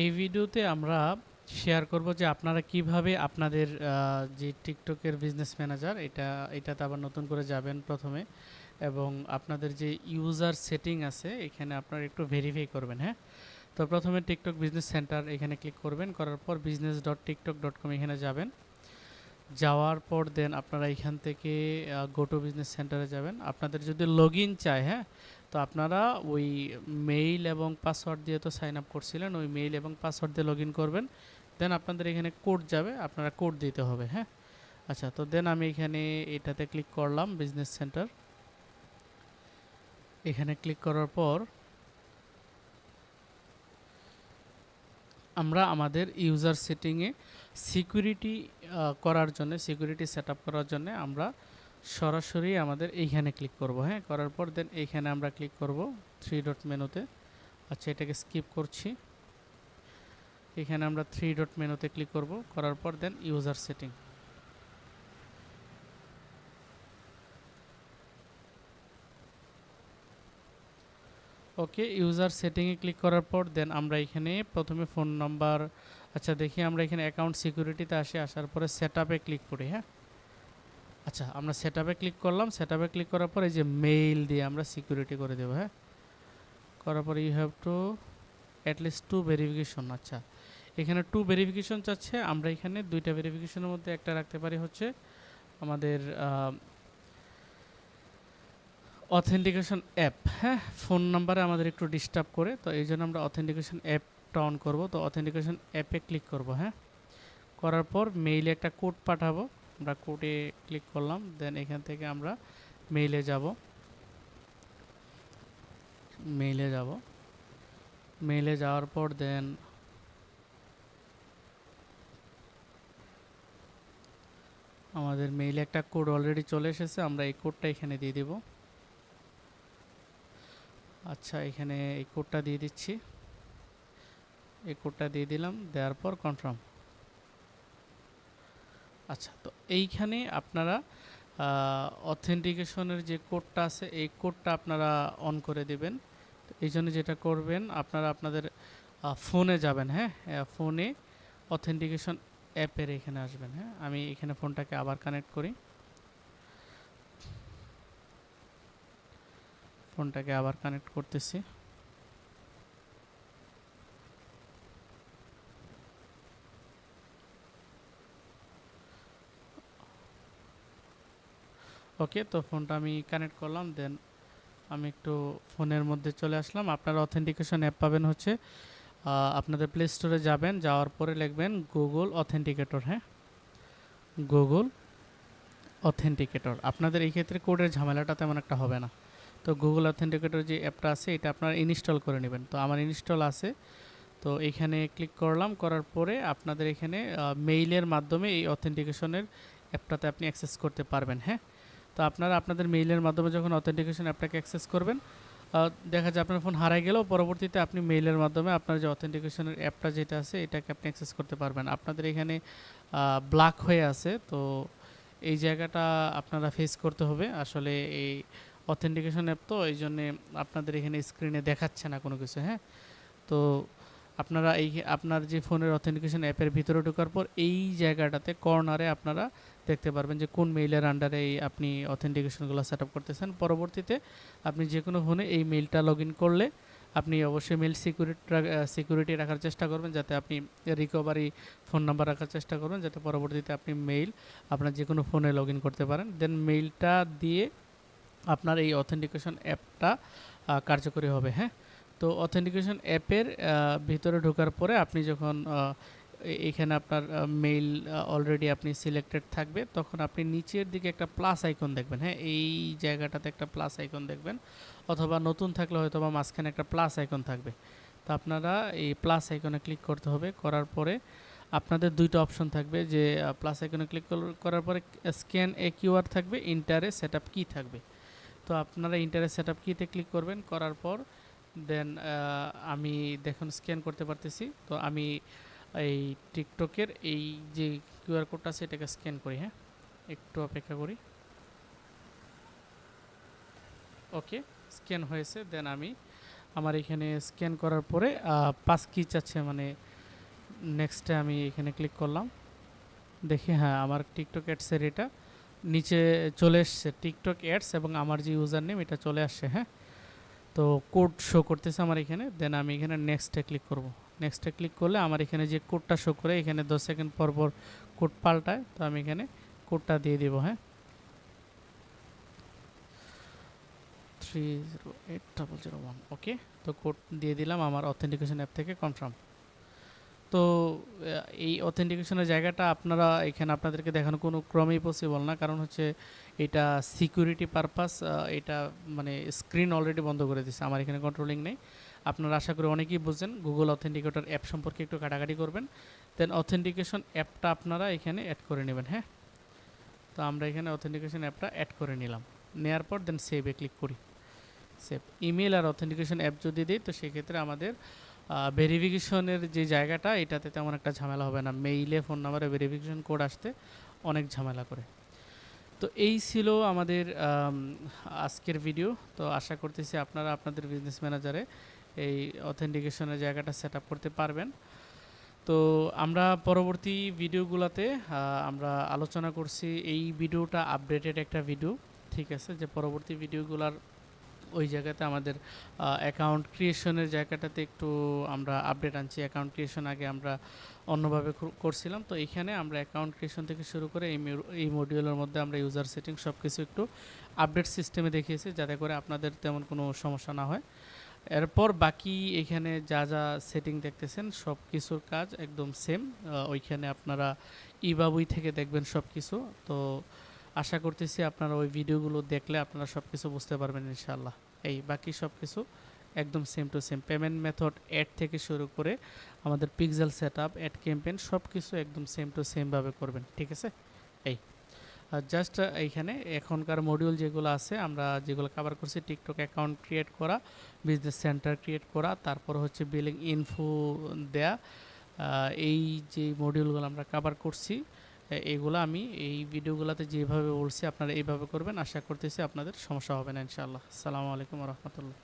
এই ভিডিওতে আমরা শেয়ার করব যে আপনারা কিভাবে আপনাদের যে টিকটকের বিজনেস ম্যানেজার এটাতে আবার নতুন করে যাবেন প্রথমে, এবং আপনাদের যে ইউজার সেটিং আছে এখানে আপনারা একটু ভেরিফাই করবেন। হ্যাঁ, তো প্রথমে টিকটক বিজনেস সেন্টার এখানে ক্লিক করবেন, করার পর business.tiktok.com এখানে যাবেন। যাওয়ার পর দেন আপনারা এখান থেকে গো টু বিজনেস সেন্টারে যাবেন। আপনাদের যদি লগ ইন চায়, হ্যাঁ, তো আপনারা ওই মেইল এবং পাসওয়ার্ড দিয়ে তো সাইন আপ করছিলেন, ওই মেইল এবং পাসওয়ার্ড দিয়ে লগ ইন করবেন। দেন আপনাদের এখানে কোড যাবে, আপনারা কোড দিতে হবে। হ্যাঁ, আচ্ছা, তো দেন আমি এখানে এটাতে ক্লিক করলাম, বিজনেস সেন্টার। এখানে ক্লিক করার পর আমরা আমাদের ইউজার সেটিংয়ে সিকিউরিটি করার জন্য, সিকিউরিটি সেট আপ করার জন্য আমরা সরাসরি আমাদের এইখানে ক্লিক করব। হ্যাঁ, করার পর দেন এইখানে আমরা ক্লিক করব থ্রি ডট মেনুতে। আচ্ছা, এটাকে স্কিপ করছি। এখানে আমরা থ্রি ডট মেনুতে ক্লিক করব, করার পর দেন ইউজার সেটিং। ওকে, ইউজার সেটিংয়ে ক্লিক করার পর দেন আমরা এখানে প্রথমে ফোন নাম্বার, আচ্ছা দেখি আমরা এখানে অ্যাকাউন্ট সিকিউরিটিতে আসার পরে সেট আপে ক্লিক করি। হ্যাঁ, আচ্ছা, আমরা সেট আপে ক্লিক করলাম। সেট আপে ক্লিক করার পর এই যে মেইল দিয়ে আমরা সিকিউরিটি করে দেবো। হ্যাঁ, করার পর you have to at least to verification. আচ্ছা, এখানে টু ভেরিফিকেশন চাচ্ছে, আমরা এখানে দুইটা ভেরিফিকেশনের মধ্যে একটা রাখতে পারি হচ্ছে আমাদের অথেন্টিকেশন অ্যাপ। হ্যাঁ, ফোন নাম্বারে আমাদের একটু ডিস্টার্ব করে, তো এই জন্য আমরা অথেন্টিকেশন অ্যাপটা অন করব। তো অথেন্টিকেশন অ্যাপে ক্লিক করব। হ্যাঁ, করার পর মেইলে একটা কোড পাঠাবো, আমরা কোডে ক্লিক করলাম। দেন এখান থেকে আমরা মেইলে যাব। মেইলে যাব, মেইলে যাওয়ার পর দেন আমাদের মেইলে একটা কোড অলরেডি চলে এসেছে, আমরা এই কোডটা এখানে দিয়ে দিব। আচ্ছা, এখানে এই কোডটা দিয়ে দিচ্ছি। এই কোডটা দিয়ে দিলাম, দেওয়ার পর কনফার্ম। আচ্ছা, তো এইখানে আপনারা অথেন্টিকেশনের যে কোডটা আছে এই কোডটা আপনারা অন করে দিবেন। এই জন্য যেটা করবেন, আপনারা আপনাদের ফোনে যাবেন। হ্যাঁ, ফোনে অথেন্টিকেশন অ্যাপের এখানে আসবেন। হ্যাঁ, আমি এখানে ফোনটাকে আবার কানেক্ট করি, ফোনটাকে আবার কানেক্ট করতেছি। ওকে, তো ফোনটা আমি কানেক্ট করলাম। দেন আমি একটু ফোনের মধ্যে চলে আসলাম। আপনারা অথেন্টিকেশন অ্যাপ পাবেন হচ্ছে আপনাদের প্লে স্টোরে যাবেন, যাওয়ার পরে লিখবেন গুগল অথেন্টিকেটর। হ্যাঁ, গুগল অথেন্টিকেটর। আপনাদের এই ক্ষেত্রে কোডের ঝামেলাটা তেমন একটা হবে না। তো গুগল অথেন্টিকেটর যে অ্যাপটা আছে এটা আপনারা ইনস্টল করে নেবেন। তো আমার ইনস্টল আছে, তো এইখানে ক্লিক করলাম। করার পরে আপনাদের এখানে মেইলের মাধ্যমে এই অথেন্টিকেশনের অ্যাপটাতে আপনি অ্যাক্সেস করতে পারবেন। হ্যাঁ, তো আপনারা আপনাদের মেইলের মাধ্যমে যখন অথেন্টিকেশন অ্যাপটাকে অ্যাক্সেস করবেন, দেখা যায় আপনার ফোন হারাই গেলেও পরবর্তীতে আপনি মেইলের মাধ্যমে আপনার যে অথেন্টিকেশনের অ্যাপটা যেটা আছে এটাকে আপনি অ্যাক্সেস করতে পারবেন। আপনাদের এখানে ব্ল্যাক হয়ে আছে, তো এই জায়গাটা আপনারা ফেস করতে হবে। আসলে এই অথেন্টিকেশন অ্যাপ, তো এই জন্যে আপনাদের এখানে স্ক্রিনে দেখাচ্ছে না কোনো কিছু। হ্যাঁ, তো আপনারা এই আপনার যে ফোনের অথেন্টিকেশন অ্যাপের ভিতরে ঢোকার পর এই জায়গাটাতে কর্নারে আপনারা দেখতে পারবেন যে কোন মেইলের আন্ডারে আপনি অথেন্টিকেশনগুলো সেট আপ করতেছেন। পরবর্তীতে আপনি যে কোনো ফোনে এই মেইলটা লগ ইন করলে আপনি অবশ্যই মেইল সিকিউরিটি রাখার চেষ্টা করবেন, যাতে আপনি রিকভারি ফোন নাম্বার রাখার চেষ্টা করবেন, যাতে পরবর্তীতে আপনি মেইল আপনার যে কোনো ফোনে লগ ইন করতে পারেন। দেন মেইলটা দিয়ে আপনার এই অথেন্টিকেশন অ্যাপটা কার্যকরী হবে। হ্যাঁ, তো অথেন্টিকেশন অ্যাপের ভিতরে ঢোকার পরে আপনি যখন এখানে আপনার মেইল অলরেডি আপনি সিলেক্টেড থাকবে, তখন আপনি নিচের দিকে একটা প্লাস আইকন দেখবেন। হ্যাঁ, এই জায়গাটাতে একটা প্লাস আইকন দেখবেন, অথবা নতুন থাকলে হয়তো বা মাঝখানে একটা প্লাস আইকন থাকবে। তো আপনারা এই প্লাস আইকনে ক্লিক করতে হবে। করার পরে আপনাদের দুইটা অপশন থাকবে, যে প্লাস আইকনে ক্লিক করার পরে স্ক্যান এ কিউআর থাকবে, ইন্টারে সেট আপ কি থাকবে। তো আপনারা ইন্টারে সেট আপ কিতে ক্লিক করবেন। করার পর দেন আমি দেখুন স্ক্যান করতে পারতেছি, তো আমি এই টিকটকের এই যে কিউআর কোডটা আছে এটাকে স্ক্যান করি। হ্যাঁ, একটু অপেক্ষা করি। ওকে, স্ক্যান হয়েছে। দেন আমি আমার এখানে স্ক্যান করার পরে 5 কি চাচ্ছে, মানে নেক্সটে আমি এখানে ক্লিক করলাম। দেখি হ্যাঁ আমার টিকটক অ্যাডসের এটা নিচে চলে এসছে, টিকটক অ্যাডস এবং আমার যে ইউজার নেম এটা চলে আসছে। হ্যাঁ, তো কোড শো করতেছে আমার এখানে। দেন আমি এখানে নেক্সটে ক্লিক করব। নেক্সটে ক্লিক করলে আমার এখানে যে কোডটা শো করে, এখানে 10 সেকেন্ড পর পর কোড পাল্টায়, তো আমি এখানে কোডটা দিয়ে দিব। হ্যাঁ, 308001। ওকে, তো কোড দিয়ে দিলাম আমার অথেন্টিকেশন অ্যাপ থেকে কনফার্ম। তো এই অথেন্টিকেশনের জায়গাটা আপনারা এখানে আপনাদেরকে দেখানো কোনো ক্রমেই পসিবল না, কারণ হচ্ছে এটা সিকিউরিটি পারপাস, এটা মানে স্ক্রিন অলরেডি বন্ধ করে দিচ্ছে, আমার এখানে কন্ট্রোলিং নেই। আপনারা আশা করি অনেকেই বুঝছেন গুগল অথেন্টিকেটর অ্যাপ সম্পর্কে, একটু কাটাকাটি করবেন। দেন অথেন্টিকেশন অ্যাপটা আপনারা এখানে অ্যাড করে নেবেন। হ্যাঁ, তো আমরা এখানে অথেন্টিকেশন অ্যাপটা অ্যাড করে নিলাম। নেওয়ার পর দেন সেভে ক্লিক করি। সেভ ইমেল আর অথেন্টিকেশন অ্যাপ যদি দিই, তো সেক্ষেত্রে আমাদের ভেরিফিকেশনের যে জায়গাটা, এটাতে তেমন একটা ঝামেলা হবে না। মেইলে ফোন নাম্বারে ভেরিফিকেশন কোড আসতে অনেক ঝামেলা করে। তো এই ছিল আমাদের আজকের ভিডিও। তো আশা করতেছি আপনারা আপনাদের বিজনেস ম্যানেজারে এই অথেন্টিকেশনের জায়গাটা সেট আপ করতে পারবেন। তো আমরা পরবর্তী ভিডিওগুলোতে আমরা আলোচনা করছি, এই ভিডিওটা আপডেটেড একটা ভিডিও, ঠিক আছে, যে পরবর্তী ভিডিওগুলোর ওই জায়গাতে আমাদের অ্যাকাউন্ট ক্রিয়েশনের জায়গাটাতে একটু আমরা আপডেট আনছি। অ্যাকাউন্ট ক্রিয়েশন আগে আমরা অন্যভাবে করছিলাম, তো এইখানে আমরা অ্যাকাউন্ট ক্রিয়েশন থেকে শুরু করে এই মডিউলের মধ্যে আমরা ইউজার সেটিং সব কিছু একটু আপডেট সিস্টেমে দেখিয়েছি, যাতে করে আপনাদের তেমন কোনো সমস্যা না হয়। এরপর বাকি এখানে যা যা সেটিং দেখতেছেন সব কিছুর কাজ একদম সেম, ওইখানে আপনারা ইবাবুই থেকে দেখবেন সব কিছু। তো আশা করতেছি আপনারা ওই ভিডিওগুলো দেখলে আপনারা সব কিছু বুঝতে পারবেন ইনশাআল্লাহ। এই বাকি সব কিছু একদম same to same, payment method add থেকে শুরু করে আমাদের pixel set up, ad campaign সব কিছু একদম সেম টু সেমভাবে করবেন, ঠিক আছে। এই জাস্ট এইখানে এখনকার মডিউল যেগুলো আছে আমরা যেগুলো কভার করছি, টিকটক অ্যাকাউন্ট ক্রিয়েট করা, বিজনেস সেন্টার ক্রিয়েট করা, তারপর হচ্ছে বিলিং ইনফো দেয়া, এই যে মডিউলগুলো আমরা কভার করছি, এগুলো আমি এই ভিডিওগুলোতে যেভাবে বলছি আপনারা এইভাবে করবেন। আশা করতেছি আপনাদের সমস্যা হবে না ইনশাআল্লাহ। আসসালামু আলাইকুম ওয়া রাহমাতুল্লাহ।